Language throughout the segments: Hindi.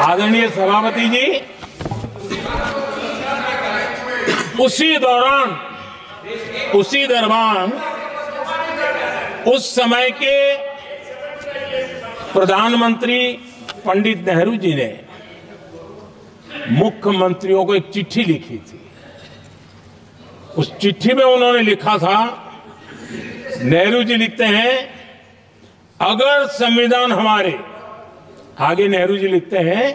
आदरणीय सभापति जी, उसी दौरान उस समय के प्रधानमंत्री पंडित नेहरू जी ने मुख्यमंत्रियों को एक चिट्ठी लिखी थी। उस चिट्ठी में उन्होंने लिखा था, नेहरू जी लिखते हैं, अगर संविधान हमारे, आगे नेहरू जी लिखते हैं,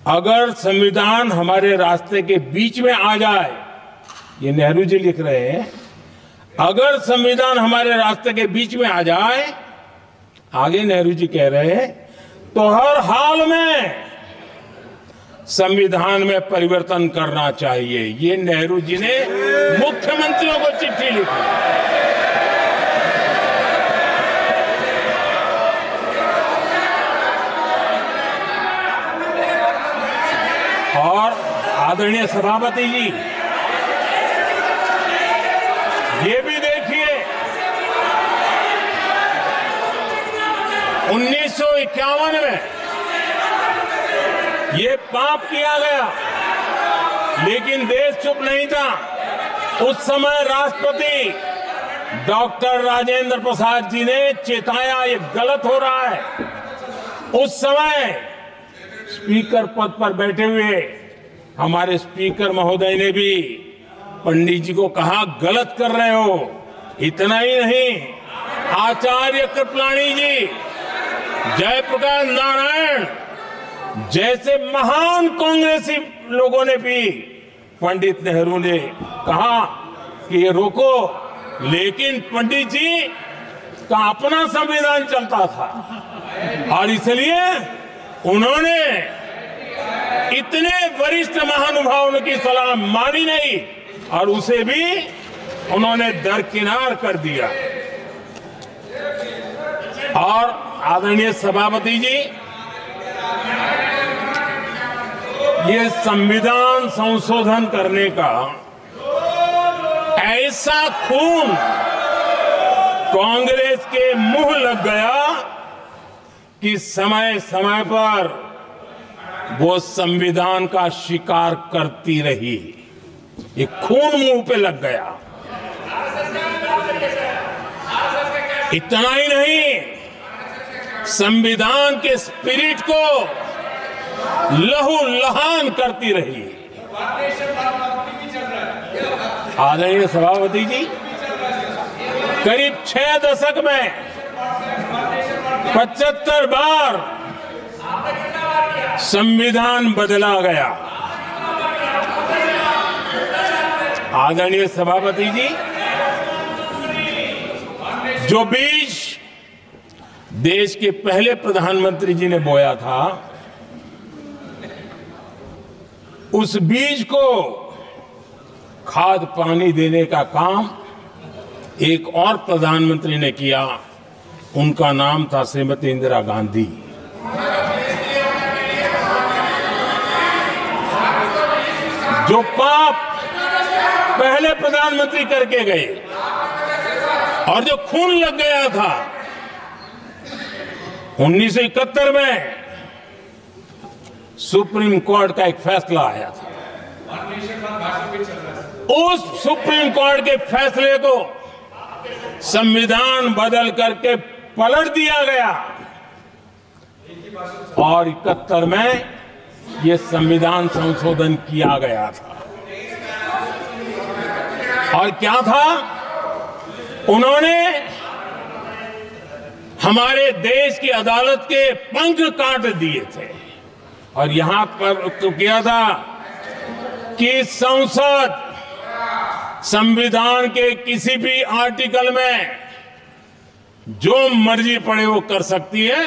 अगर संविधान हमारे रास्ते के बीच में आ जाए, ये नेहरू जी लिख रहे हैं, अगर संविधान हमारे रास्ते के बीच में आ जाए, आगे नेहरू जी कह रहे हैं, तो हर हाल में संविधान में परिवर्तन करना चाहिए। ये नेहरू जी ने मुख्यमंत्रियों को चिट्ठी लिखी। और आदरणीय सभापति जी, ये भी देखिए, 1951 में ये पाप किया गया, लेकिन देश चुप नहीं था। उस समय राष्ट्रपति डॉक्टर राजेंद्र प्रसाद जी ने चेताया, ये गलत हो रहा है। उस समय स्पीकर पद पर बैठे हुए हमारे स्पीकर महोदय ने भी पंडित जी को कहा, गलत कर रहे हो। इतना ही नहीं, आचार्य कृपलानी जी, जयप्रकाश नारायण जैसे महान कांग्रेसी लोगों ने भी पंडित नेहरू ने कहा कि ये रोको, लेकिन पंडित जी का अपना संविधान चलता था और इसलिए उन्होंने इतने वरिष्ठ महानुभावों की सलाह मानी नहीं और उसे भी उन्होंने दरकिनार कर दिया। और आदरणीय सभापति जी, ये संविधान संशोधन करने का ऐसा खून कांग्रेस के मुंह लग गया कि समय समय पर वो संविधान का शिकार करती रही। ये खून मुंह पे लग गया। इतना ही नहीं, संविधान के स्पिरिट को लहू लहान करती रही। आदरणीय सभापति जी, करीब 6 दशक में 75 बार संविधान बदला गया। आदरणीय सभापति जी, जो बीज देश के पहले प्रधानमंत्री जी ने बोया था, उस बीज को खाद पानी देने का काम एक और प्रधानमंत्री ने किया। उनका नाम था श्रीमती इंदिरा गांधी। जो पाप पहले प्रधानमंत्री करके गए और जो खून लग गया था 1971 में, सुप्रीम कोर्ट का एक फैसला आया था। उस सुप्रीम कोर्ट के फैसले को संविधान बदल करके पलट दिया गया और 71 में यह संविधान संशोधन किया गया था। और क्या था, उन्होंने हमारे देश की अदालत के पंख काट दिए थे और यहां पर तो किया था कि संसद संविधान के किसी भी आर्टिकल में जो मर्जी पड़े वो कर सकती है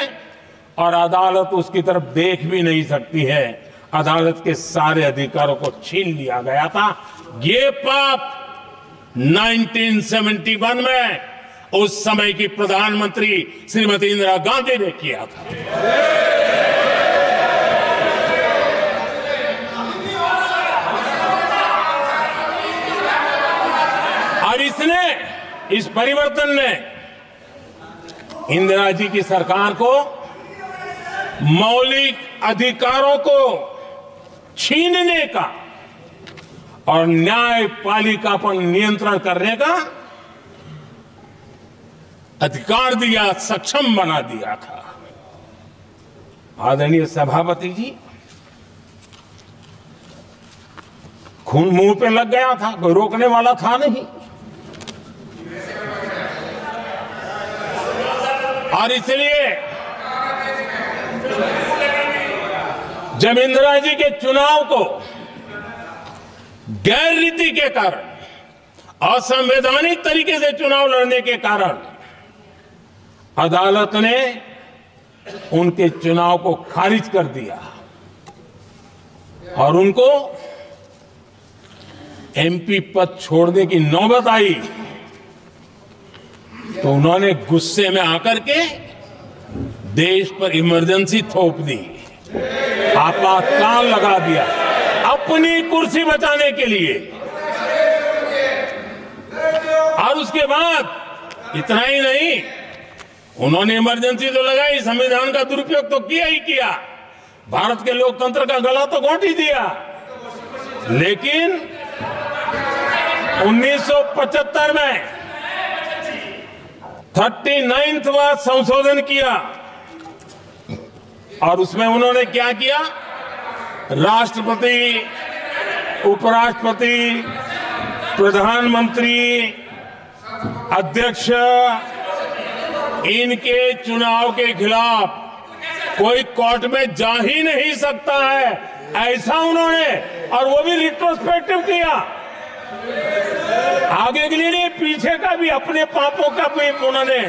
और अदालत उसकी तरफ देख भी नहीं सकती है। अदालत के सारे अधिकारों को छीन लिया गया था। ये पाप 1971 में उस समय की प्रधानमंत्री श्रीमती इंदिरा गांधी ने किया था। और इस परिवर्तन ने इंदिरा जी की सरकार को मौलिक अधिकारों को छीनने का और न्यायपालिका पर नियंत्रण करने का अधिकार दिया, सक्षम बना दिया था। आदरणीय सभापति जी, खून मुंह पे लग गया था, कोई रोकने वाला था नहीं। और इसलिए जब इंदिरा जी के चुनाव को गैर रीति के कारण, असंवैधानिक तरीके से चुनाव लड़ने के कारण अदालत ने उनके चुनाव को खारिज कर दिया और उनको एमपी पद छोड़ने की नौबत आई, तो उन्होंने गुस्से में आकर के देश पर इमरजेंसी थोप दी, आपातकाल लगा दिया अपनी कुर्सी बचाने के लिए। और उसके बाद इतना ही नहीं, उन्होंने इमरजेंसी तो लगाई, संविधान का दुरुपयोग तो किया ही किया, भारत के लोकतंत्र का गला तो घोंट ही दिया। लेकिन 1975 में 39वां संशोधन किया और उसमें उन्होंने क्या किया, राष्ट्रपति, उपराष्ट्रपति, प्रधानमंत्री, अध्यक्ष, इनके चुनाव के खिलाफ कोई कोर्ट में जा ही नहीं सकता है, ऐसा उन्होंने, और वो भी रिट्रोस्पेक्टिव किया, आगे के लिए नहीं, पीछे का भी, अपने पापों का भी उन्होंने।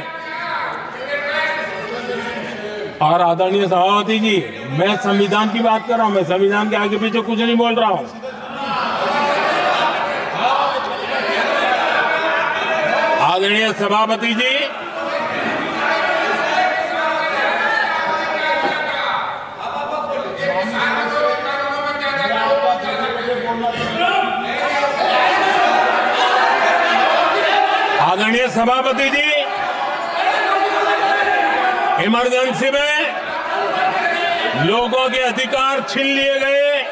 और आदरणीय सभापति जी, मैं संविधान की बात कर रहा हूं, मैं संविधान के आगे पीछे कुछ नहीं बोल रहा हूं। आदरणीय सभापति जी, आदरणीय सभापति जी, इमरजेंसी में लोगों के अधिकार छीन लिए गए,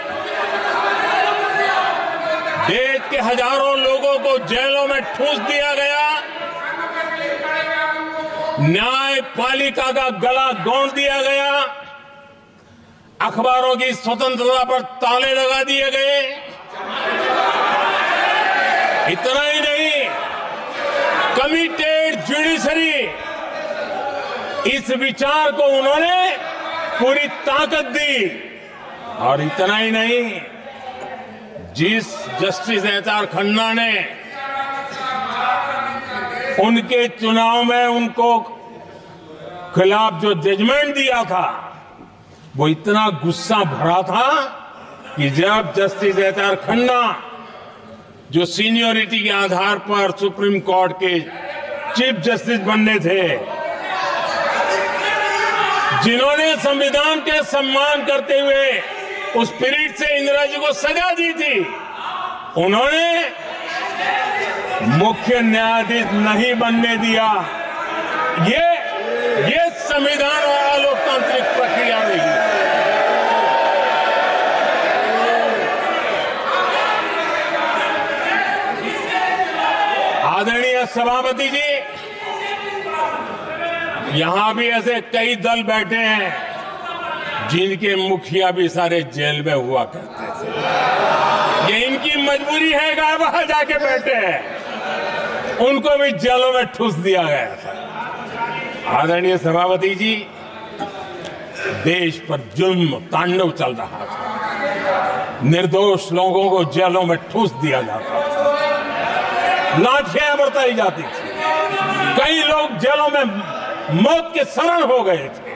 देश के हजारों लोगों को जेलों में ठूंस दिया गया, न्यायपालिका का गला घोंट दिया गया, अखबारों की स्वतंत्रता पर ताले लगा दिए गए। इतना ही नहीं, कमिटेड जुडिशरी, इस विचार को उन्होंने पूरी ताकत दी। और इतना ही नहीं, जिस जस्टिस एच.आर. खन्ना ने उनके चुनाव में उनको खिलाफ जो जजमेंट दिया था, वो इतना गुस्सा भरा था कि जब जस्टिस एच.आर. खन्ना, जो सीनियरिटी के आधार पर सुप्रीम कोर्ट के चीफ जस्टिस बनने थे, जिन्होंने संविधान के सम्मान करते हुए उस स्पिरिट से इंदिरा जी को सजा दी थी, उन्होंने मुख्य न्यायाधीश नहीं बनने दिया। ये संविधान और लोकतांत्रिक प्रक्रिया रही। आदरणीय सभापति जी, यहां भी ऐसे कई दल बैठे हैं जिनके मुखिया भी सारे जेल में हुआ करते थे। ये इनकी मजबूरी है कि वहां जाके बैठे हैं, उनको भी जेलों में ठूस दिया गया था। आदरणीय सभापति जी, देश पर जुल्म तांडव चल रहा था, निर्दोष लोगों को जेलों में ठूस दिया जाता था, लाठियां बरताई जाती थी, कई लोग जेलों में मौत के शरण हो गए थे,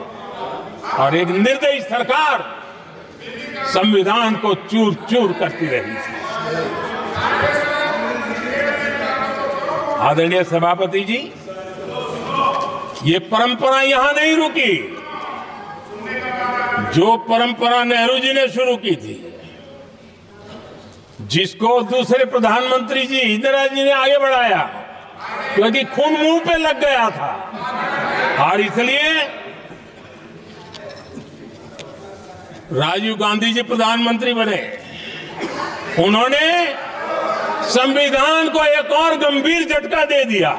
और एक निर्दयी सरकार संविधान को चूर चूर करती रही थी। आदरणीय सभापति जी, ये परंपरा यहां नहीं रुकी। जो परंपरा नेहरू जी ने शुरू की थी, जिसको दूसरे प्रधानमंत्री जी इंदिरा जी ने आगे बढ़ाया, क्योंकि खून मुंह पे लग गया था, और इसलिए राजीव गांधी जी प्रधानमंत्री बने, उन्होंने संविधान को एक और गंभीर झटका दे दिया।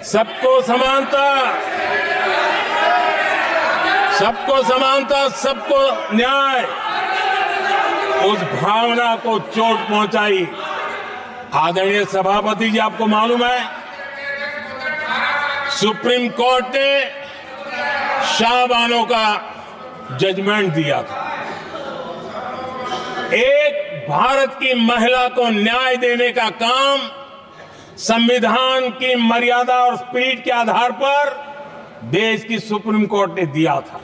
सबको समानता, सबको समानता, सबको न्याय, उस भावना को चोट पहुंचाई। आदरणीय सभापति जी, आपको मालूम है सुप्रीम कोर्ट ने शाहबानो का जजमेंट दिया था। एक भारत की महिला को न्याय देने का काम संविधान की मर्यादा और स्पिरिट के आधार पर देश की सुप्रीम कोर्ट ने दिया था।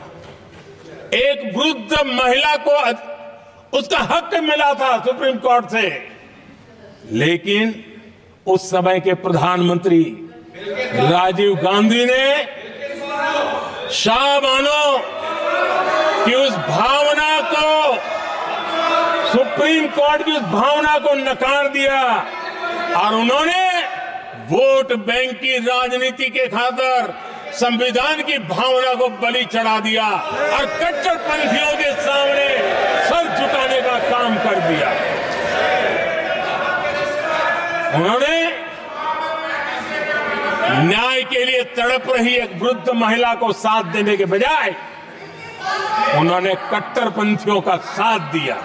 एक वृद्ध महिला को उसका हक मिला था सुप्रीम कोर्ट से, लेकिन उस समय के प्रधानमंत्री राजीव गांधी ने शाहबानो की उस भावना को, सुप्रीम कोर्ट की उस भावना को नकार दिया और उन्होंने वोट बैंक की राजनीति के खातिर संविधान की भावना को बलि चढ़ा दिया और कट्टरपंथियों के सामने सर झुकाने का काम कर दिया। उन्होंने न्याय के लिए तड़प रही एक वृद्ध महिला को साथ देने के बजाय उन्होंने कट्टरपंथियों का साथ दिया।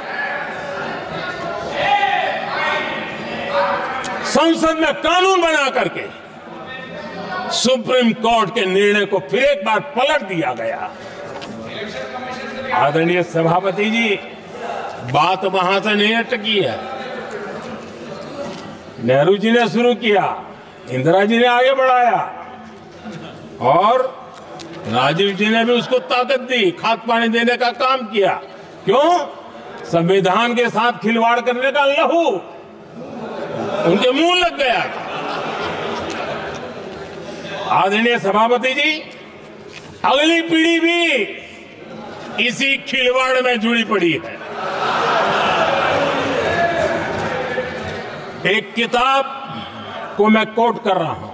संसद में कानून बना करके सुप्रीम कोर्ट के निर्णय को फिर एक बार पलट दिया गया। आदरणीय सभापति जी, बात वहां से नहीं अटकी है। नेहरू जी ने शुरू किया, इंदिरा जी ने आगे बढ़ाया और राजीव जी ने भी उसको ताकत दी, खाद पानी देने का काम किया। क्यों? संविधान के साथ खिलवाड़ करने का लहू उनके मुंह लग गया। आदरणीय सभापति जी, अगली पीढ़ी भी इसी खिलवाड़ में जुड़ी पड़ी है। एक किताब को मैं कोट कर रहा हूं,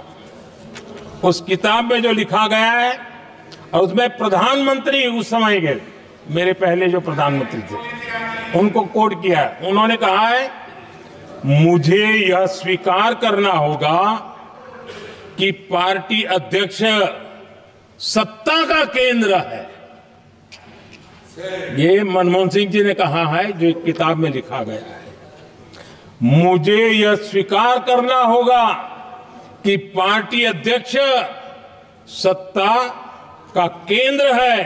उस किताब में जो लिखा गया है और उसमें प्रधानमंत्री उस समय के मेरे पहले जो प्रधानमंत्री थे उनको कोट किया है। उन्होंने कहा है, मुझे यह स्वीकार करना होगा कि पार्टी अध्यक्ष सत्ता का केंद्र है। ये मनमोहन सिंह जी ने कहा है, जो एक किताब में लिखा गया है। मुझे यह स्वीकार करना होगा कि पार्टी अध्यक्ष सत्ता का केंद्र है।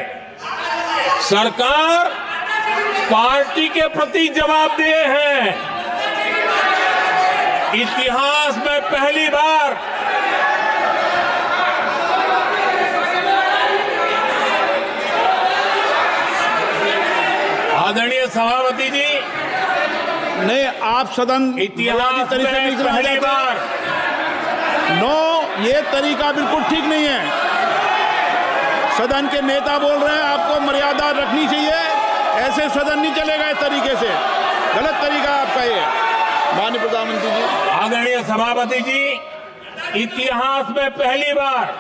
सरकार पार्टी के प्रति जवाबदेह है। इतिहास में पहली बार आदरणीय सभापति जी, नहीं, आप सदन इतिहास में पहली बार नो, ये तरीका बिल्कुल ठीक नहीं है। सदन के नेता बोल रहे हैं, आपको मर्यादा रखनी चाहिए। ऐसे सदन नहीं चलेगा इस तरीके से, गलत तरीका आपका ये। माननीय प्रधानमंत्री जी, आदरणीय सभापति जी, इतिहास में पहली बार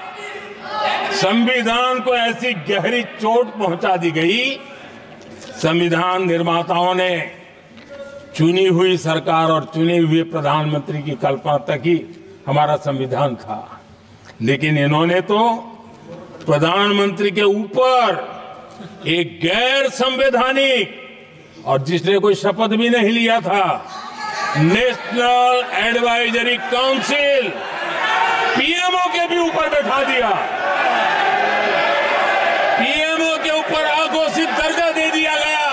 संविधान को ऐसी गहरी चोट पहुंचा दी गई। संविधान निर्माताओं ने चुनी हुई सरकार और चुने हुए प्रधानमंत्री की कल्पना तक ही हमारा संविधान था, लेकिन इन्होंने तो प्रधानमंत्री के ऊपर एक गैर संवैधानिक, और जिसने कोई शपथ भी नहीं लिया था, नेशनल एडवाइजरी काउंसिल पीएमओ के भी ऊपर बैठा दिया। पीएमओ के ऊपर अघोषित दर्जा दे दिया गया।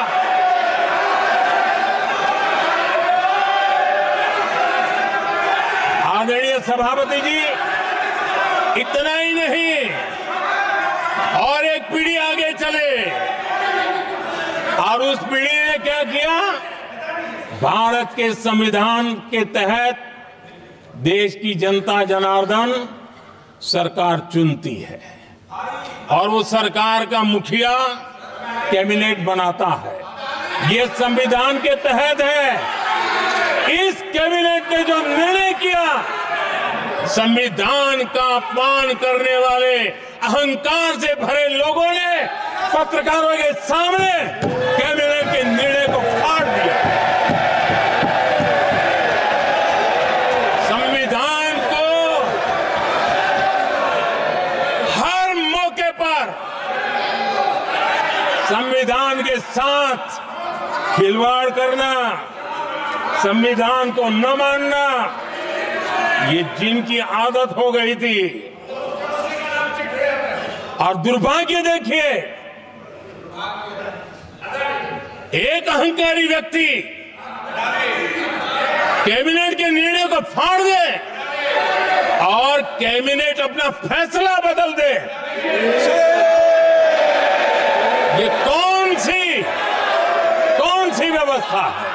आदरणीय सभापति जी, इतना ही नहीं, और एक पीढ़ी आगे चले और उस पीढ़ी ने क्या किया? भारत के संविधान के तहत देश की जनता जनार्दन सरकार चुनती है और वो सरकार का मुखिया कैबिनेट बनाता है। ये संविधान के तहत है। इस कैबिनेट ने जो निर्णय किया, संविधान का अपमान करने वाले अहंकार से भरे लोगों ने पत्रकारों के सामने कैबिनेट के निर्णय को फाड़ दिया। संविधान को हर मौके पर संविधान के साथ खिलवाड़ करना, संविधान को न मानना, ये जिनकी आदत हो गई थी। और दुर्भाग्य देखिए, एक अहंकारी व्यक्ति कैबिनेट के निर्णय को फाड़ दे और कैबिनेट अपना फैसला बदल दे। ये कौन सी व्यवस्था है?